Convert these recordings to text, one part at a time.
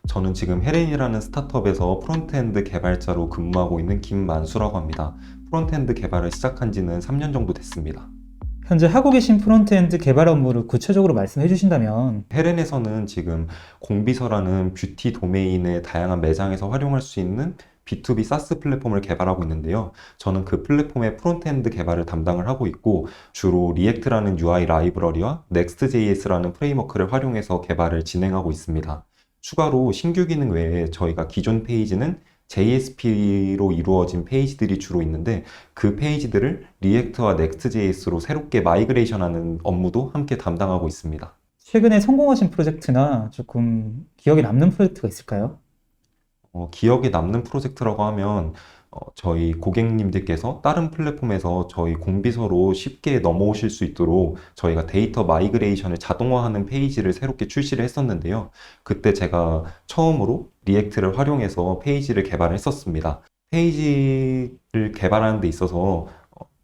저는 지금 헤렌이라는 스타트업에서 프론트엔드 개발자로 근무하고 있는 김만수라고 합니다. 프론트엔드 개발을 시작한 지는 3년 정도 됐습니다. 현재 하고 계신 프론트엔드 개발 업무를 구체적으로 말씀해 주신다면, 헤렌에서는 지금 공비서라는 뷰티 도메인의 다양한 매장에서 활용할 수 있는 B2B 사스 플랫폼을 개발하고 있는데요. 저는 그 플랫폼의 프론트엔드 개발을 담당을 하고 있고, 주로 리액트라는 UI 라이브러리와 Next.js라는 프레임워크를 활용해서 개발을 진행하고 있습니다. 추가로 신규 기능 외에 저희가 기존 페이지는 JSP로 이루어진 페이지들이 주로 있는데, 그 페이지들을 리액트와 Next.js로 새롭게 마이그레이션하는 업무도 함께 담당하고 있습니다. 최근에 성공하신 프로젝트나 조금 기억에 남는 프로젝트가 있을까요? 기억에 남는 프로젝트라고 하면 저희 고객님들께서 다른 플랫폼에서 저희 공비서로 쉽게 넘어오실 수 있도록 저희가 데이터 마이그레이션을 자동화하는 페이지를 새롭게 출시를 했었는데요. 그때 제가 처음으로 리액트를 활용해서 페이지를 개발했었습니다. 페이지를 개발하는 데 있어서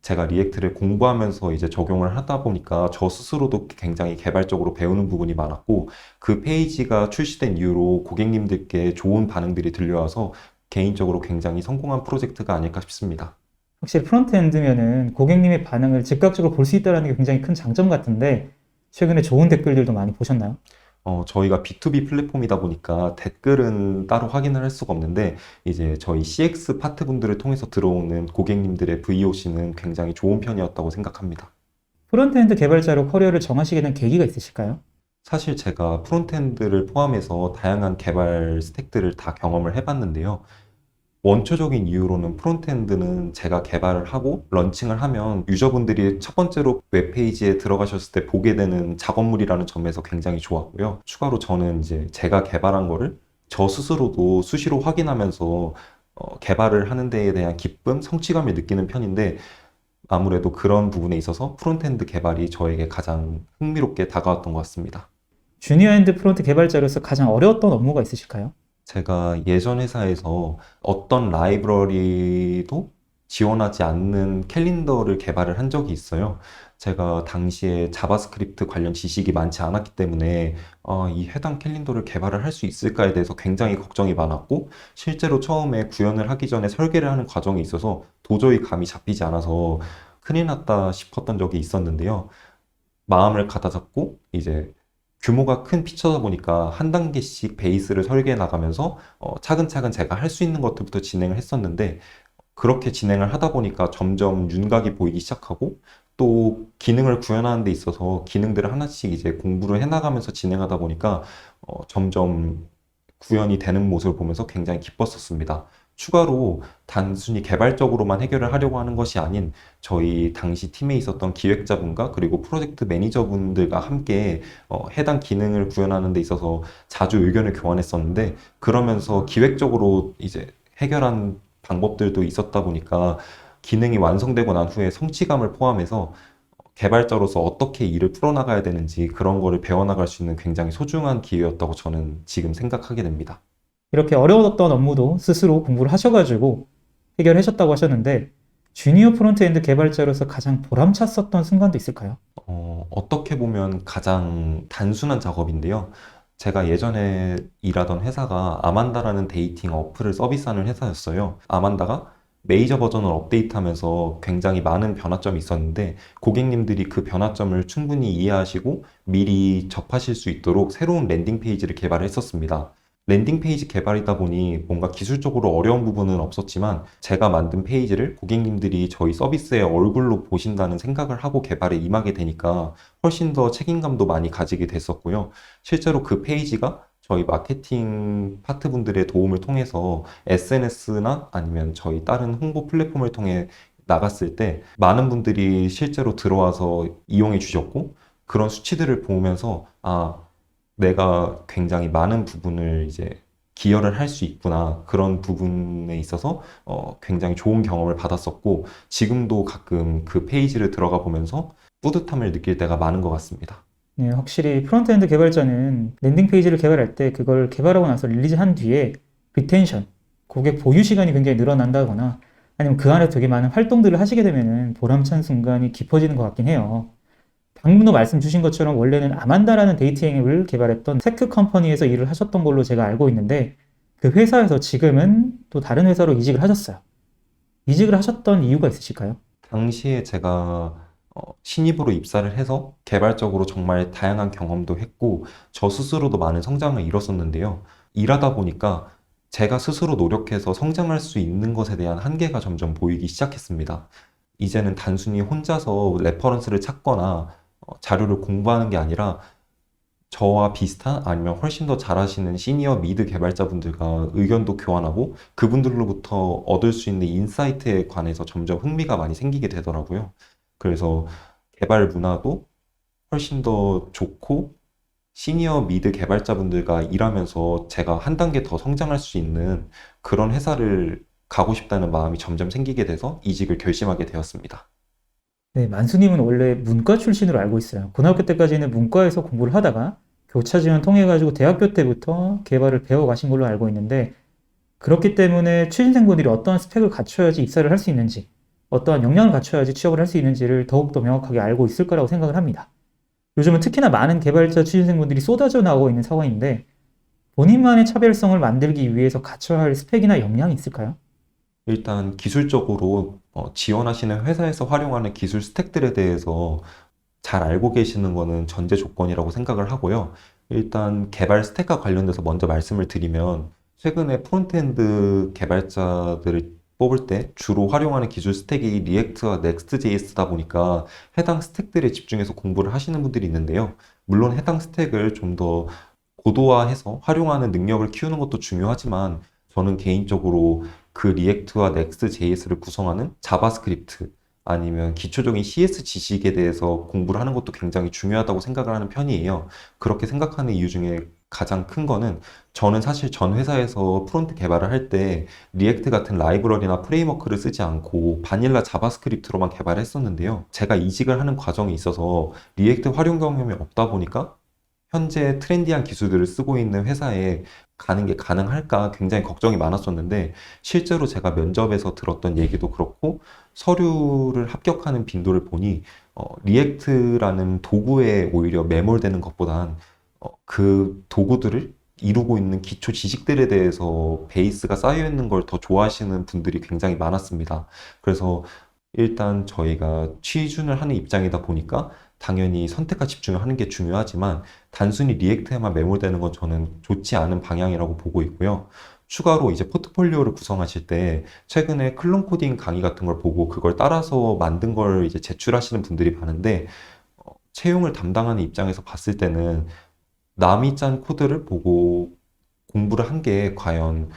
제가 리액트를 공부하면서 이제 적용을 하다 보니까 저 스스로도 굉장히 개발적으로 배우는 부분이 많았고, 그 페이지가 출시된 이후로 고객님들께 좋은 반응들이 들려와서 개인적으로 굉장히 성공한 프로젝트가 아닐까 싶습니다. 확실히 프론트엔드면은 고객님의 반응을 즉각적으로 볼 수 있다는 게 굉장히 큰 장점 같은데, 최근에 좋은 댓글들도 많이 보셨나요? 저희가 B2B 플랫폼이다 보니까 댓글은 따로 확인을 할 수가 없는데, 이제 저희 CX 파트 분들을 통해서 들어오는 고객님들의 VOC는 굉장히 좋은 편이었다고 생각합니다. 프론트엔드 개발자로 커리어를 정하시게 된 계기가 있으실까요? 사실 제가 프론트엔드를 포함해서 다양한 개발 스택들을 다 경험을 해봤는데요. 원초적인 이유로는 프론트엔드는 제가 개발을 하고 런칭을 하면 유저분들이 첫 번째로 웹페이지에 들어가셨을 때 보게 되는 작업물이라는 점에서 굉장히 좋았고요. 추가로 저는 이제 제가 개발한 거를 저 스스로도 수시로 확인하면서 개발을 하는 데에 대한 기쁨, 성취감을 느끼는 편인데, 아무래도 그런 부분에 있어서 프론트엔드 개발이 저에게 가장 흥미롭게 다가왔던 것 같습니다. 주니어엔드 프론트 개발자로서 가장 어려웠던 업무가 있으실까요? 제가 예전 회사에서 어떤 라이브러리도 지원하지 않는 캘린더를 개발을 한 적이 있어요. 제가 당시에 자바스크립트 관련 지식이 많지 않았기 때문에 이 해당 캘린더를 개발을 할 수 있을까에 대해서 굉장히 걱정이 많았고, 실제로 처음에 구현을 하기 전에 설계를 하는 과정에 있어서 도저히 감이 잡히지 않아서 큰일 났다 싶었던 적이 있었는데요. 마음을 가다잡고 이제 규모가 큰 피처다 보니까 한 단계씩 베이스를 설계해 나가면서 차근차근 제가 할 수 있는 것들부터 진행을 했었는데, 그렇게 진행을 하다 보니까 점점 윤곽이 보이기 시작하고, 또 기능을 구현하는 데 있어서 기능들을 하나씩 이제 공부를 해나가면서 진행하다 보니까 점점 구현이 되는 모습을 보면서 굉장히 기뻤었습니다. 추가로 단순히 개발적으로만 해결을 하려고 하는 것이 아닌, 저희 당시 팀에 있었던 기획자분과 그리고 프로젝트 매니저분들과 함께 해당 기능을 구현하는 데 있어서 자주 의견을 교환했었는데, 그러면서 기획적으로 이제 해결한 방법들도 있었다 보니까 기능이 완성되고 난 후에 성취감을 포함해서 개발자로서 어떻게 일을 풀어나가야 되는지 그런 거를 배워나갈 수 있는 굉장히 소중한 기회였다고 저는 지금 생각하게 됩니다. 이렇게 어려웠던 업무도 스스로 공부를 하셔가지고 해결하셨다고 하셨는데, 주니어 프론트엔드 개발자로서 가장 보람찼었던 순간도 있을까요? 어떻게 보면 가장 단순한 작업인데요. 제가 예전에 일하던 회사가 아만다라는 데이팅 어플을 서비스하는 회사였어요. 아만다가 메이저 버전을 업데이트하면서 굉장히 많은 변화점이 있었는데, 고객님들이 그 변화점을 충분히 이해하시고 미리 접하실 수 있도록 새로운 랜딩 페이지를 개발했었습니다. 랜딩 페이지 개발이다 보니 뭔가 기술적으로 어려운 부분은 없었지만, 제가 만든 페이지를 고객님들이 저희 서비스의 얼굴로 보신다는 생각을 하고 개발에 임하게 되니까 훨씬 더 책임감도 많이 가지게 됐었고요. 실제로 그 페이지가 저희 마케팅 파트 분들의 도움을 통해서 SNS나 아니면 저희 다른 홍보 플랫폼을 통해 나갔을 때 많은 분들이 실제로 들어와서 이용해 주셨고, 그런 수치들을 보면서 내가 굉장히 많은 부분을 이제 기여를 할 수 있구나. 그런 부분에 있어서 굉장히 좋은 경험을 받았었고, 지금도 가끔 그 페이지를 들어가 보면서 뿌듯함을 느낄 때가 많은 것 같습니다. 네, 확실히 프론트엔드 개발자는 랜딩 페이지를 개발할 때 그걸 개발하고 나서 릴리즈한 뒤에 리텐션, 고객 보유 시간이 굉장히 늘어난다거나 아니면 그 안에 되게 많은 활동들을 하시게 되면은 보람찬 순간이 깊어지는 것 같긴 해요. 방금도 말씀 주신 것처럼 원래는 아만다라는 데이팅 앱을 개발했던 테크 컴퍼니에서 일을 하셨던 걸로 제가 알고 있는데 그 회사에서 지금은 또 다른 회사로 이직을 하셨어요. 이직을 하셨던 이유가 있으실까요? 당시에 제가 신입으로 입사를 해서 개발적으로 정말 다양한 경험도 했고, 저 스스로도 많은 성장을 이뤘었는데요. 일하다 보니까 제가 스스로 노력해서 성장할 수 있는 것에 대한 한계가 점점 보이기 시작했습니다. 이제는 단순히 혼자서 레퍼런스를 찾거나 자료를 공부하는 게 아니라 저와 비슷한 아니면 훨씬 더 잘하시는 시니어 미드 개발자분들과 의견도 교환하고 그분들로부터 얻을 수 있는 인사이트에 관해서 점점 흥미가 많이 생기게 되더라고요. 그래서 개발 문화도 훨씬 더 좋고 시니어 미드 개발자분들과 일하면서 제가 한 단계 더 성장할 수 있는 그런 회사를 가고 싶다는 마음이 점점 생기게 돼서 이직을 결심하게 되었습니다. 네, 만수님은 원래 문과 출신으로 알고 있어요. 고등학교 때까지는 문과에서 공부를 하다가 교차 지원 통해가지고 대학교 때부터 개발을 배워가신 걸로 알고 있는데 그렇기 때문에 취준생분들이 어떠한 스펙을 갖춰야지 입사를 할 수 있는지 어떠한 역량을 갖춰야지 취업을 할 수 있는지를 더욱더 명확하게 알고 있을 거라고 생각을 합니다. 요즘은 특히나 많은 개발자 취준생분들이 쏟아져 나오고 있는 상황인데 본인만의 차별성을 만들기 위해서 갖춰야 할 스펙이나 역량이 있을까요? 일단 기술적으로 지원하시는 회사에서 활용하는 기술 스택들에 대해서 잘 알고 계시는 거는 전제 조건이라고 생각을 하고요. 일단 개발 스택과 관련돼서 먼저 말씀을 드리면 최근에 프론트엔드 개발자들을 뽑을 때 주로 활용하는 기술 스택이 리액트와 넥스트.js다 보니까 해당 스택들에 집중해서 공부를 하시는 분들이 있는데요. 물론 해당 스택을 좀 더 고도화해서 활용하는 능력을 키우는 것도 중요하지만 저는 개인적으로 그 리액트와 넥스트.js를 구성하는 자바스크립트 아니면 기초적인 CS 지식에 대해서 공부를 하는 것도 굉장히 중요하다고 생각을 하는 편이에요. 그렇게 생각하는 이유 중에 가장 큰 거는 저는 사실 전 회사에서 프론트 개발을 할 때 리액트 같은 라이브러리나 프레임워크를 쓰지 않고 바닐라 자바스크립트로만 개발했었는데요. 제가 이직을 하는 과정에 있어서 리액트 활용 경험이 없다 보니까 현재 트렌디한 기술들을 쓰고 있는 회사에 가는 게 가능할까 굉장히 걱정이 많았었는데 실제로 제가 면접에서 들었던 얘기도 그렇고 서류를 합격하는 빈도를 보니 리액트라는 도구에 오히려 매몰되는 것보단 그 도구들을 이루고 있는 기초 지식들에 대해서 베이스가 쌓여 있는 걸 더 좋아하시는 분들이 굉장히 많았습니다. 그래서 일단 저희가 취준을 하는 입장이다 보니까 당연히 선택과 집중을 하는 게 중요하지만 단순히 리액트에만 매몰되는 건 저는 좋지 않은 방향이라고 보고 있고요. 추가로 이제 포트폴리오를 구성하실 때 최근에 클론 코딩 강의 같은 걸 보고 그걸 따라서 만든 걸 이제 제출하시는 분들이 많은데 채용을 담당하는 입장에서 봤을 때는 남이 짠 코드를 보고 공부를 한 게 과연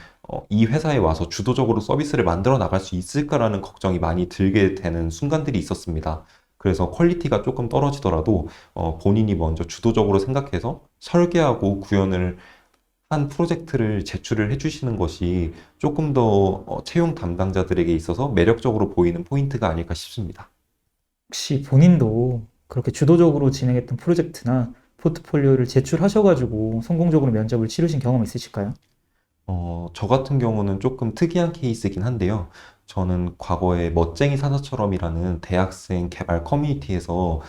이 회사에 와서 주도적으로 서비스를 만들어 나갈 수 있을까라는 걱정이 많이 들게 되는 순간들이 있었습니다. 그래서 퀄리티가 조금 떨어지더라도 본인이 먼저 주도적으로 생각해서 설계하고 구현을 한 프로젝트를 제출을 해주시는 것이 조금 더 채용 담당자들에게 있어서 매력적으로 보이는 포인트가 아닐까 싶습니다. 혹시 본인도 그렇게 주도적으로 진행했던 프로젝트나 포트폴리오를 제출하셔가지고 성공적으로 면접을 치르신 경험 있으실까요? 저 같은 경우는 조금 특이한 케이스이긴 한데요. 저는 과거에 멋쟁이 사자처럼이라는 대학생 개발 커뮤니티에서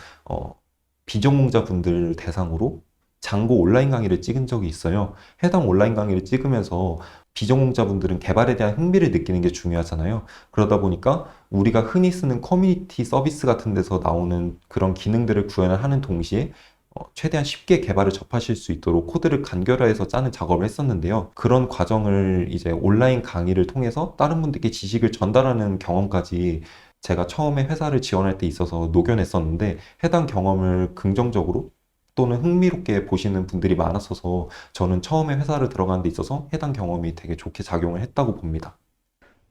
비전공자분들 대상으로 장고 온라인 강의를 찍은 적이 있어요. 해당 온라인 강의를 찍으면서 비전공자분들은 개발에 대한 흥미를 느끼는 게 중요하잖아요. 그러다 보니까 우리가 흔히 쓰는 커뮤니티 서비스 같은 데서 나오는 그런 기능들을 구현을 하는 동시에 최대한 쉽게 개발을 접하실 수 있도록 코드를 간결화해서 짜는 작업을 했었는데요. 그런 과정을 이제 온라인 강의를 통해서 다른 분들께 지식을 전달하는 경험까지 제가 처음에 회사를 지원할 때 있어서 녹여냈었는데 해당 경험을 긍정적으로 또는 흥미롭게 보시는 분들이 많았어서 저는 처음에 회사를 들어가는 데 있어서 해당 경험이 되게 좋게 작용을 했다고 봅니다.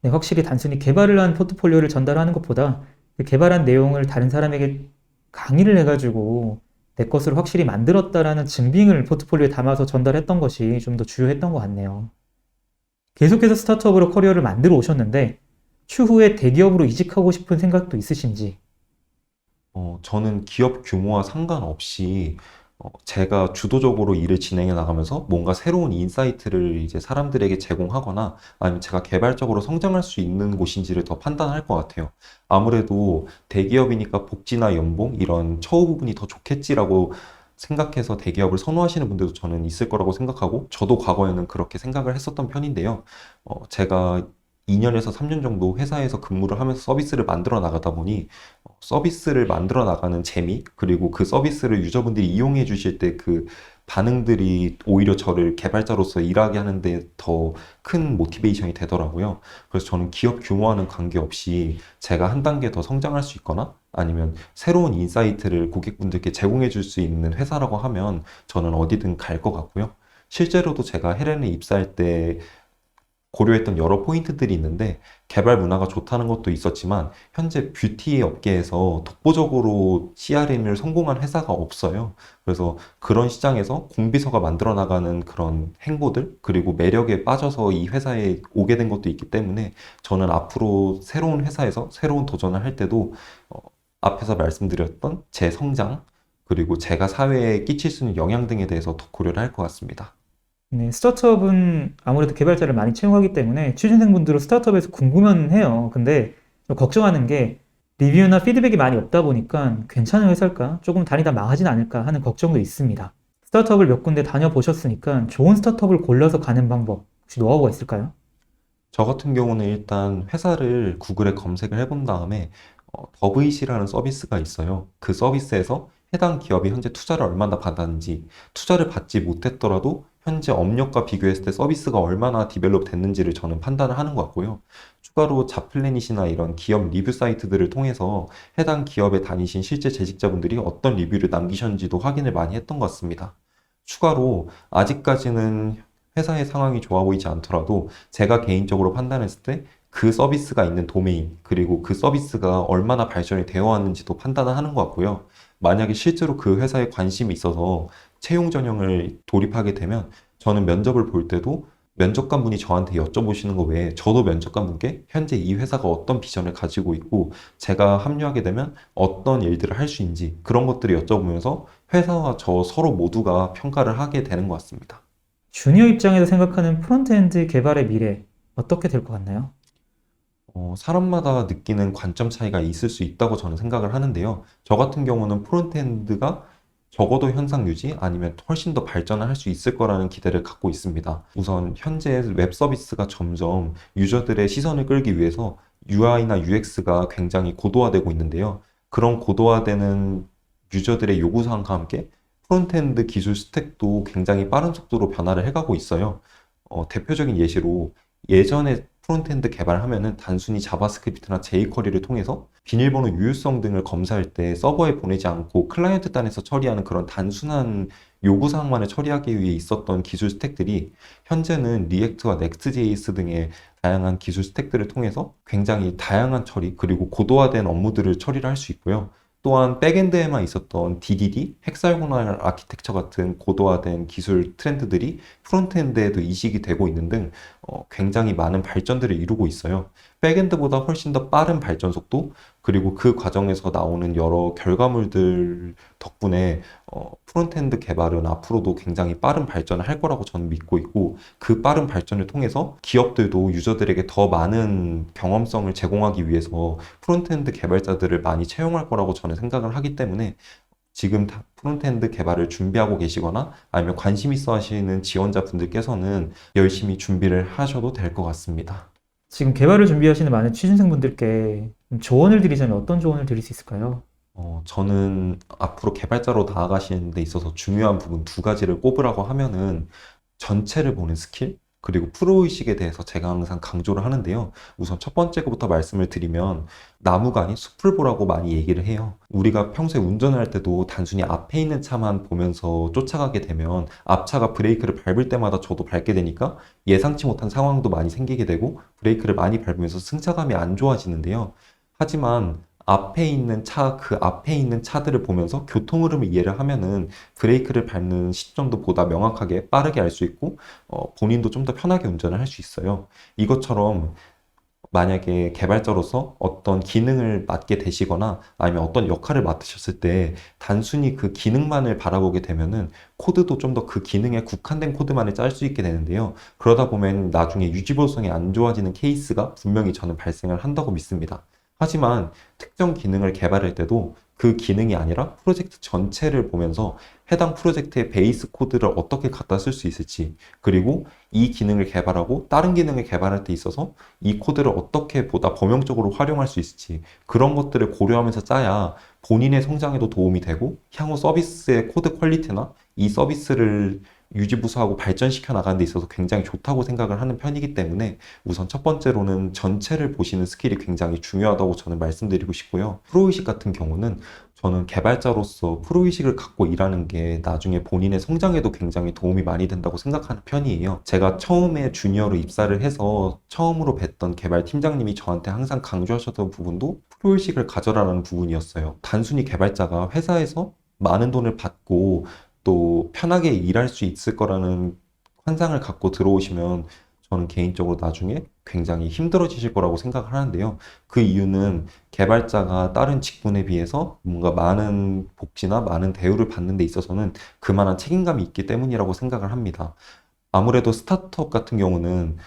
네, 확실히 단순히 개발을 한 포트폴리오를 전달하는 것보다 그 개발한 내용을 다른 사람에게 강의를 해가지고 내 것을 확실히 만들었다라는 증빙을 포트폴리오에 담아서 전달했던 것이 좀 더 주요했던 것 같네요. 계속해서 스타트업으로 커리어를 만들어 오셨는데 추후에 대기업으로 이직하고 싶은 생각도 있으신지? 저는 기업 규모와 상관없이 제가 주도적으로 일을 진행해 나가면서 뭔가 새로운 인사이트를 이제 사람들에게 제공하거나 아니면 제가 개발적으로 성장할 수 있는 곳인지를 더 판단할 것 같아요. 아무래도 대기업이니까 복지나 연봉 이런 처우 부분이 더 좋겠지라고 생각해서 대기업을 선호하시는 분들도 저는 있을 거라고 생각하고 저도 과거에는 그렇게 생각을 했었던 편인데요. 제가 2년에서 3년 정도 회사에서 근무를 하면서 서비스를 만들어 나가다 보니 서비스를 만들어 나가는 재미, 그리고 그 서비스를 유저분들이 이용해 주실 때 그 반응들이 오히려 저를 개발자로서 일하게 하는데 더 큰 모티베이션이 되더라고요. 그래서 저는 기업 규모와는 관계없이 제가 한 단계 더 성장할 수 있거나 아니면 새로운 인사이트를 고객분들께 제공해 줄 수 있는 회사라고 하면 저는 어디든 갈 것 같고요. 실제로도 제가 헤렌에 입사할 때 고려했던 여러 포인트들이 있는데 개발 문화가 좋다는 것도 있었지만 현재 뷰티 업계에서 독보적으로 CRM을 성공한 회사가 없어요. 그래서 그런 시장에서 공비서가 만들어 나가는 그런 행보들 그리고 매력에 빠져서 이 회사에 오게 된 것도 있기 때문에 저는 앞으로 새로운 회사에서 새로운 도전을 할 때도 앞에서 말씀드렸던 제 성장 그리고 제가 사회에 끼칠 수 있는 영향 등에 대해서 더 고려를 할 것 같습니다. 네, 스타트업은 아무래도 개발자를 많이 채용하기 때문에 취준생분들은 스타트업에서 궁금은 해요. 근데 좀 걱정하는 게 리뷰나 피드백이 많이 없다 보니까 괜찮은 회사일까? 조금 다니다 망하진 않을까 하는 걱정도 있습니다. 스타트업을 몇 군데 다녀보셨으니까 좋은 스타트업을 골라서 가는 방법 혹시 노하우가 있을까요? 저 같은 경우는 일단 회사를 구글에 검색을 해본 다음에 더브이시라는 서비스가 있어요. 그 서비스에서 해당 기업이 현재 투자를 얼마나 받았는지, 투자를 받지 못했더라도 현재 업력과 비교했을 때 서비스가 얼마나 디벨롭 됐는지를 저는 판단을 하는 것 같고요. 추가로 잡플래닛이나 이런 기업 리뷰 사이트들을 통해서 해당 기업에 다니신 실제 재직자분들이 어떤 리뷰를 남기셨는지도 확인을 많이 했던 것 같습니다. 추가로 아직까지는 회사의 상황이 좋아 보이지 않더라도 제가 개인적으로 판단했을 때 그 서비스가 있는 도메인, 그리고 그 서비스가 얼마나 발전이 되어 왔는지도 판단을 하는 것 같고요. 만약에 실제로 그 회사에 관심이 있어서 채용 전형을 돌입하게 되면 저는 면접을 볼 때도 면접관분이 저한테 여쭤보시는 거 외에 저도 면접관분께 현재 이 회사가 어떤 비전을 가지고 있고 제가 합류하게 되면 어떤 일들을 할 수 있는지 그런 것들을 여쭤보면서 회사와 저 서로 모두가 평가를 하게 되는 것 같습니다. 주니어 입장에서 생각하는 프론트엔드 개발의 미래 어떻게 될 것 같나요? 사람마다 느끼는 관점 차이가 있을 수 있다고 저는 생각을 하는데요. 저 같은 경우는 프론트엔드가 적어도 현상 유지 아니면 훨씬 더 발전을 할 수 있을 거라는 기대를 갖고 있습니다. 우선 현재 웹 서비스가 점점 유저들의 시선을 끌기 위해서 UI나 UX가 굉장히 고도화되고 있는데요. 그런 고도화되는 유저들의 요구사항과 함께 프론트엔드 기술 스택도 굉장히 빠른 속도로 변화를 해가고 있어요. 대표적인 예시로 예전에 프론트엔드 개발하면은 단순히 자바스크립트나 jQuery를 통해서 비밀번호 유효성 등을 검사할 때 서버에 보내지 않고 클라이언트 단에서 처리하는 그런 단순한 요구사항만을 처리하기 위해 있었던 기술 스택들이 현재는 리액트와 넥스트.js 등의 다양한 기술 스택들을 통해서 굉장히 다양한 처리 그리고 고도화된 업무들을 처리를 할 수 있고요. 또한 백엔드에만 있었던 DDD, 헥사고널 아키텍처 같은 고도화된 기술 트렌드들이 프론트엔드에도 이식이 되고 있는 등 굉장히 많은 발전들을 이루고 있어요. 백엔드보다 훨씬 더 빠른 발전 속도, 그리고 그 과정에서 나오는 여러 결과물들 덕분에 프론트엔드 개발은 앞으로도 굉장히 빠른 발전을 할 거라고 저는 믿고 있고, 그 빠른 발전을 통해서 기업들도 유저들에게 더 많은 경험성을 제공하기 위해서 프론트엔드 개발자들을 많이 채용할 거라고 저는 생각을 하기 때문에 지금 프론트엔드 개발을 준비하고 계시거나 아니면 관심 있어 하시는 지원자분들께서는 열심히 준비를 하셔도 될 것 같습니다. 지금 개발을 준비하시는 많은 취준생분들께 좀 조언을 드리자면 어떤 조언을 드릴 수 있을까요? 저는 앞으로 개발자로 나아가시는 데 있어서 중요한 부분 두 가지를 꼽으라고 하면은 전체를 보는 스킬, 그리고 프로의식에 대해서 제가 항상 강조를 하는데요. 우선 첫 번째 거부터 말씀을 드리면 나무가 아닌 숲을 보라고 많이 얘기를 해요. 우리가 평소에 운전을 할 때도 단순히 앞에 있는 차만 보면서 쫓아가게 되면 앞차가 브레이크를 밟을 때마다 저도 밟게 되니까 예상치 못한 상황도 많이 생기게 되고 브레이크를 많이 밟으면서 승차감이 안 좋아지는데요. 하지만 그 앞에 있는 차들을 보면서 교통 흐름을 이해를 하면은 브레이크를 밟는 시점도 보다 명확하게 빠르게 알 수 있고, 본인도 좀 더 편하게 운전을 할 수 있어요. 이것처럼 만약에 개발자로서 어떤 기능을 맡게 되시거나 아니면 어떤 역할을 맡으셨을 때 단순히 그 기능만을 바라보게 되면은 코드도 좀 더 그 기능에 국한된 코드만을 짤 수 있게 되는데요. 그러다 보면 나중에 유지보수성이 안 좋아지는 케이스가 분명히 저는 발생을 한다고 믿습니다. 하지만 특정 기능을 개발할 때도 그 기능이 아니라 프로젝트 전체를 보면서 해당 프로젝트의 베이스 코드를 어떻게 갖다 쓸 수 있을지, 그리고 이 기능을 개발하고 다른 기능을 개발할 때 있어서 이 코드를 어떻게 보다 범용적으로 활용할 수 있을지, 그런 것들을 고려하면서 짜야 본인의 성장에도 도움이 되고 향후 서비스의 코드 퀄리티나 이 서비스를 유지보수하고 발전시켜 나가는 데 있어서 굉장히 좋다고 생각을 하는 편이기 때문에 우선 첫 번째로는 전체를 보시는 스킬이 굉장히 중요하다고 저는 말씀드리고 싶고요. 프로의식 같은 경우는 저는 개발자로서 프로의식을 갖고 일하는 게 나중에 본인의 성장에도 굉장히 도움이 많이 된다고 생각하는 편이에요. 제가 처음에 주니어로 입사를 해서 처음으로 뵀던 개발 팀장님이 저한테 항상 강조하셨던 부분도 프로의식을 가져라라는 부분이었어요. 단순히 개발자가 회사에서 많은 돈을 받고 또 편하게 일할 수 있을 거라는 환상을 갖고 들어오시면 저는 개인적으로 나중에 굉장히 힘들어지실 거라고 생각을 하는데요. 그 이유는 개발자가 다른 직군에 비해서 뭔가 많은 복지나 많은 대우를 받는 데 있어서는 그만한 책임감이 있기 때문이라고 생각을 합니다. 아무래도 스타트업 같은 경우는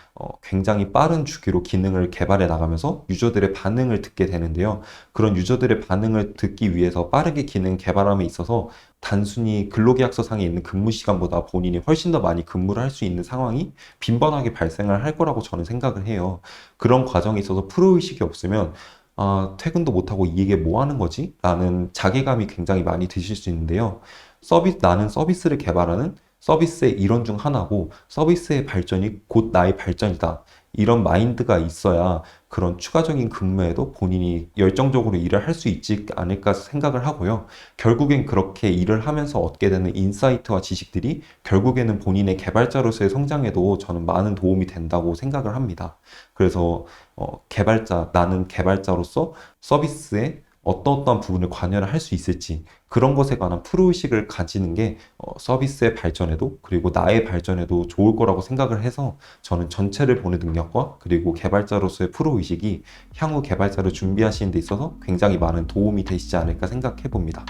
굉장히 빠른 주기로 기능을 개발해 나가면서 유저들의 반응을 듣게 되는데요. 그런 유저들의 반응을 듣기 위해서 빠르게 기능 개발함에 있어서 단순히 근로계약서상에 있는 근무 시간보다 본인이 훨씬 더 많이 근무를 할 수 있는 상황이 빈번하게 발생을 할 거라고 저는 생각을 해요. 그런 과정에 있어서 프로의식이 없으면 아, 퇴근도 못하고 이게 뭐 하는 거지? 라는 자괴감이 굉장히 많이 드실 수 있는데요. 나는 서비스를 개발하는 서비스의 일원 중 하나고 서비스의 발전이 곧 나의 발전이다. 이런 마인드가 있어야 그런 추가적인 근무에도 본인이 열정적으로 일을 할 수 있지 않을까 생각을 하고요. 결국엔 그렇게 일을 하면서 얻게 되는 인사이트와 지식들이 결국에는 본인의 개발자로서의 성장에도 저는 많은 도움이 된다고 생각을 합니다. 그래서 나는 개발자로서 서비스에 어떠한 부분을 관여를 할 수 있을지 그런 것에 관한 프로의식을 가지는 게 서비스의 발전에도 그리고 나의 발전에도 좋을 거라고 생각을 해서 저는 전체를 보는 능력과 그리고 개발자로서의 프로의식이 향후 개발자를 준비하시는 데 있어서 굉장히 많은 도움이 되시지 않을까 생각해 봅니다.